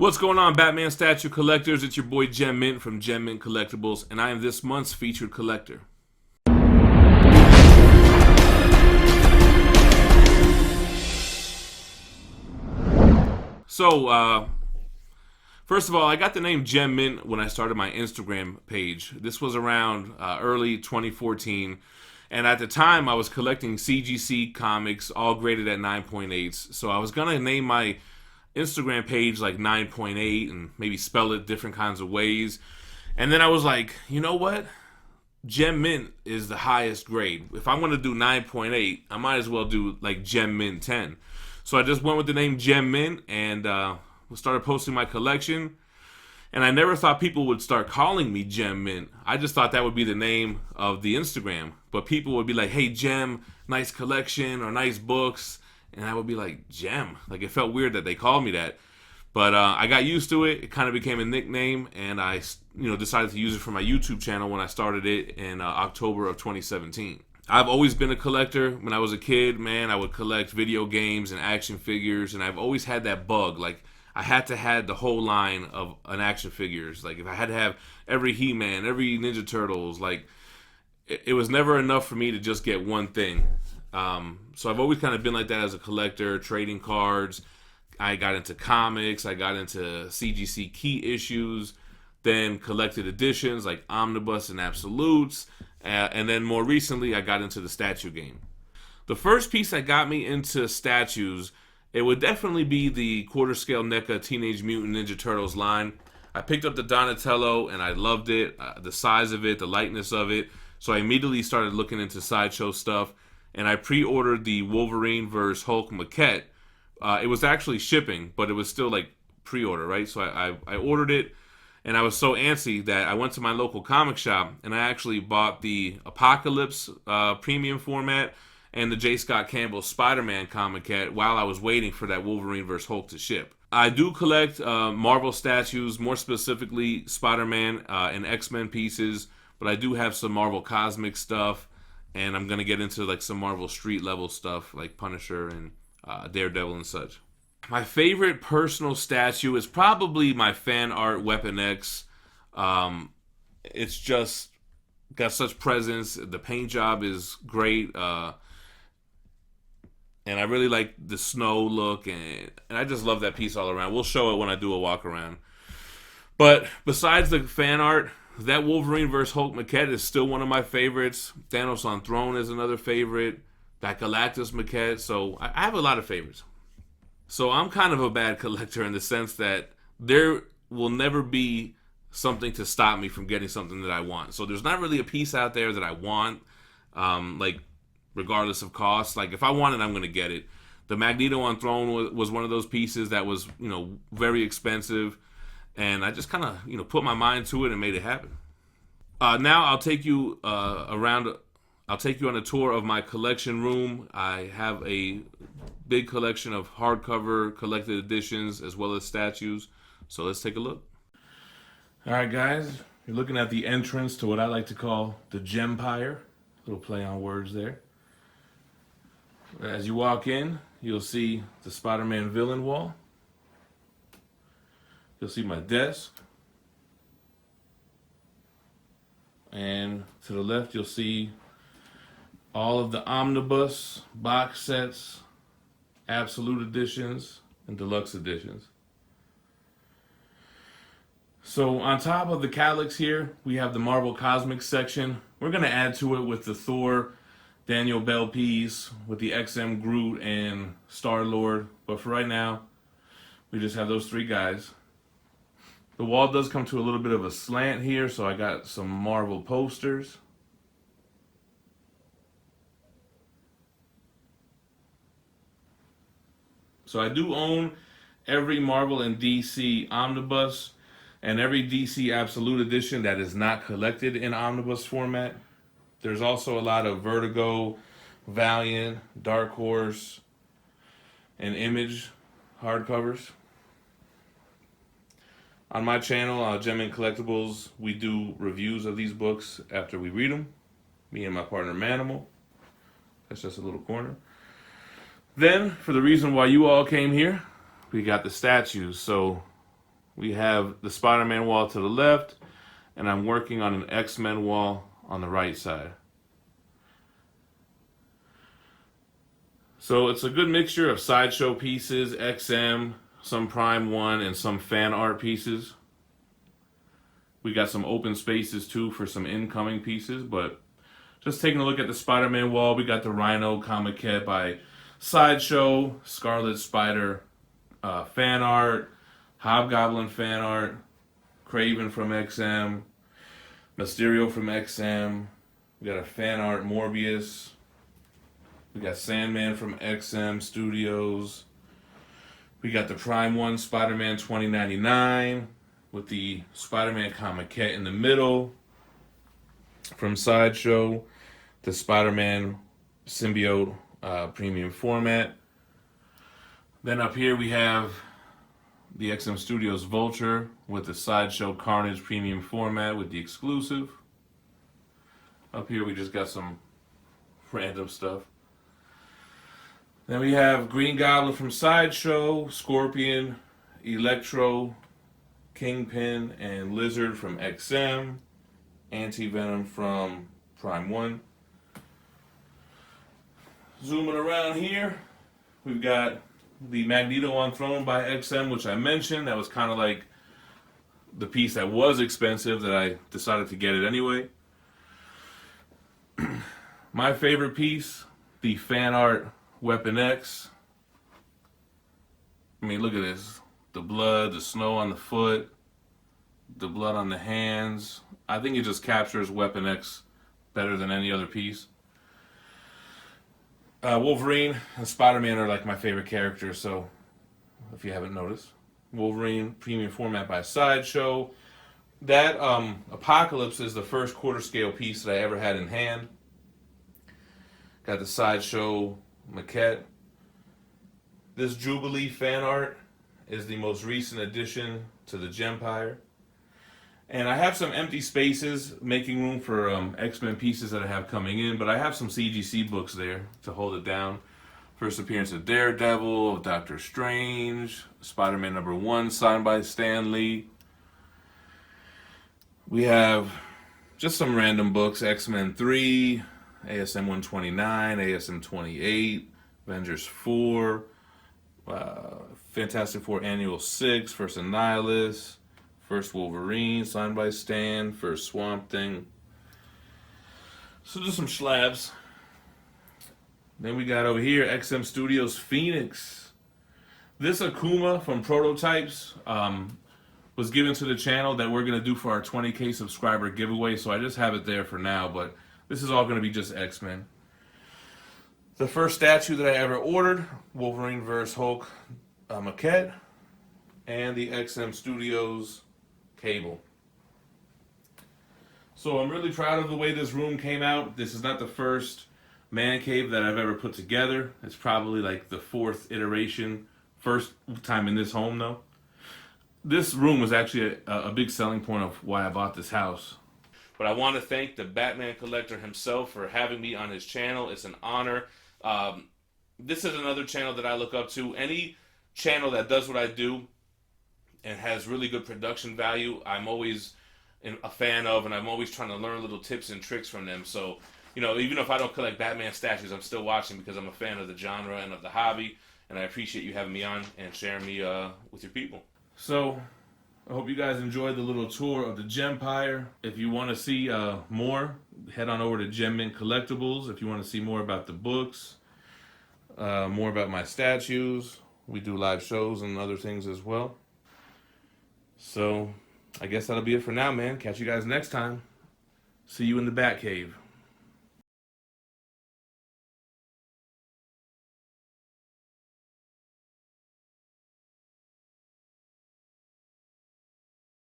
What's going on, Batman statue collectors? It's your boy Gem Mint from Gem Mint Collectibles, and I am this month's featured collector. So, first of all, I got the name Gem Mint when I started my Instagram page. This was around early 2014, and at the time I was collecting CGC comics, all graded at 9.8s. So I was gonna name my Instagram page like 9.8 and maybe spell it different kinds of ways. And then I was like, you know what? Gem Mint is the highest grade. If I'm going to do 9.8, I might as well do like Gem Mint 10. So I just went with the name Gem Mint and started posting my collection. And I never thought people would start calling me Gem Mint. I just thought that would be the name of the Instagram. But people would be like, hey, Gem, nice collection or nice books. And I would be like, Gem. Like, it felt weird that they called me that. But I got used to it. It kind of became a nickname. And I decided to use it for my YouTube channel when I started it in October of 2017. I've always been a collector. When I was a kid, man, I would collect video games and action figures. And I've always had that bug. Like, I had to have the whole line of an action figures. Like, if I had to have every He-Man, every Ninja Turtles, like, it was never enough for me to just get one thing. So I've always kind of been like that as a collector, trading cards. I got into comics. I got into CGC key issues, then collected editions like Omnibus and Absolutes. And then more recently, I got into the statue game. The first piece that got me into statues, it would definitely be the quarter scale NECA Teenage Mutant Ninja Turtles line. I picked up the Donatello and I loved it, the size of it, the lightness of it. So I immediately started looking into sideshow stuff. And I pre-ordered the Wolverine vs. Hulk maquette. It was actually shipping, but it was still like pre-order, right? So I ordered it, and I was so antsy that I went to my local comic shop, and I actually bought the Apocalypse premium format and the J. Scott Campbell Spider-Man comiquette while I was waiting for that Wolverine vs. Hulk to ship. I do collect Marvel statues, more specifically Spider-Man and X-Men pieces, but I do have some Marvel Cosmic stuff. And I'm going to get into like some Marvel street level stuff like Punisher and Daredevil and such. My favorite personal statue is probably my fan art Weapon X. It's just got such presence. The paint job is great. And I really like the snow look. And I just love that piece all around. We'll show it when I do a walk around. But besides the fan art, that Wolverine vs. Hulk maquette is still one of my favorites. Thanos on Throne is another favorite. That Galactus maquette. So I have a lot of favorites. So I'm kind of a bad collector in the sense that there will never be something to stop me from getting something that I want. So there's not really a piece out there that I want, like regardless of cost. Like if I want it, I'm going to get it. The Magneto on Throne was one of those pieces that was, very expensive. And I just kind of, put my mind to it and made it happen. Now I'll take you around. I'll take you on a tour of my collection room. I have a big collection of hardcover collected editions as well as statues. So let's take a look. All right, guys. You're looking at the entrance to what I like to call the Gempire. Little play on words there. As you walk in, you'll see the Spider-Man villain wall. You'll see my desk. And to the left, you'll see all of the omnibus box sets, absolute editions, and deluxe editions. So on top of the Calyx here, we have the Marvel Cosmic section. We're going to add to it with the Thor, Daniel Bell piece, with the XM Groot and Star-Lord. But for right now, we just have those three guys. The wall does come to a little bit of a slant here, so I got some Marvel posters. So I do own every Marvel and DC omnibus and every DC Absolute Edition that is not collected in omnibus format. There's also a lot of Vertigo, Valiant, Dark Horse, and Image hardcovers. On my channel, Gem Mint Collectibles, we do reviews of these books after we read them. Me and my partner Manimal. That's just a little corner. Then, for the reason why you all came here, we got the statues. So We have the Spider-Man wall to the left, and I'm working on an X-Men wall on the right side. So it's a good mixture of sideshow pieces, XM, some Prime 1, and some fan art pieces. We got some open spaces too for some incoming pieces, but just taking a look at the Spider-Man wall, we got the Rhino comic kit by Sideshow, Scarlet Spider fan art, Hobgoblin fan art, Craven from XM, Mysterio from XM. We got a fan art Morbius. We got Sandman from XM Studios. We got the Prime 1 Spider-Man 2099 with the Spider-Man comic kit in the middle from Sideshow. The Spider-Man symbiote premium format. Then up here we have the XM Studios Vulture with the Sideshow Carnage premium format with the exclusive. Up here we just got some random stuff. Then we have Green Goblin from Sideshow, Scorpion, Electro, Kingpin, and Lizard from XM, Anti-Venom from Prime 1. Zooming around here, we've got the Magneto on Throne by XM, which I mentioned. That was kind of like the piece that was expensive that I decided to get it anyway. My favorite piece, the fan art Weapon X. I mean, look at this. The blood, the snow on the foot, the blood on the hands. I think it just captures Weapon X better than any other piece. Wolverine and Spider-Man are like my favorite characters, so if you haven't noticed. Wolverine premium format by Sideshow. That Apocalypse is the first quarter scale piece that I ever had in hand. Got the Sideshow maquette. This Jubilee fan art is the most recent addition to the Gempire. And I have some empty spaces making room for X-Men pieces that I have coming in, but I have some CGC books there to hold it down. First appearance of Daredevil, of Doctor Strange, Spider-Man #1 signed by Stan Lee. We have just some random books, X-Men 3, ASM 129, ASM 28, Avengers 4, Fantastic Four Annual 6, First Annihilus, First Wolverine, signed by Stan, First Swamp Thing. So just some schlabs. Then we got over here XM Studios Phoenix. This Akuma from Prototypes was given to the channel that we're going to do for our 20K subscriber giveaway, so I just have it there for now, but this is all going to be just X-Men. The first statue that I ever ordered, Wolverine vs. Hulk maquette, and the XM Studios cable. So I'm really proud of the way this room came out. This is not the first man cave that I've ever put together. It's probably like the 4th iteration. First time in this home though. This room was actually a big selling point of why I bought this house. But I want to thank the Batman collector himself for having me on his channel. It's an honor. This is another channel that I look up to. Any channel that does what I do and has really good production value, I'm always a fan of, and I'm always trying to learn little tips and tricks from them. So, you know, even if I don't collect Batman statues, I'm still watching because I'm a fan of the genre and of the hobby, and I appreciate you having me on and sharing me with your people. So, I hope you guys enjoyed the little tour of the Gempire. If you want to see more, head on over to Gem Mint Collectibles. If you want to see more about the books, more about my statues, we do live shows and other things as well. So, I guess that'll be it for now, man. Catch you guys next time. See you in the Batcave.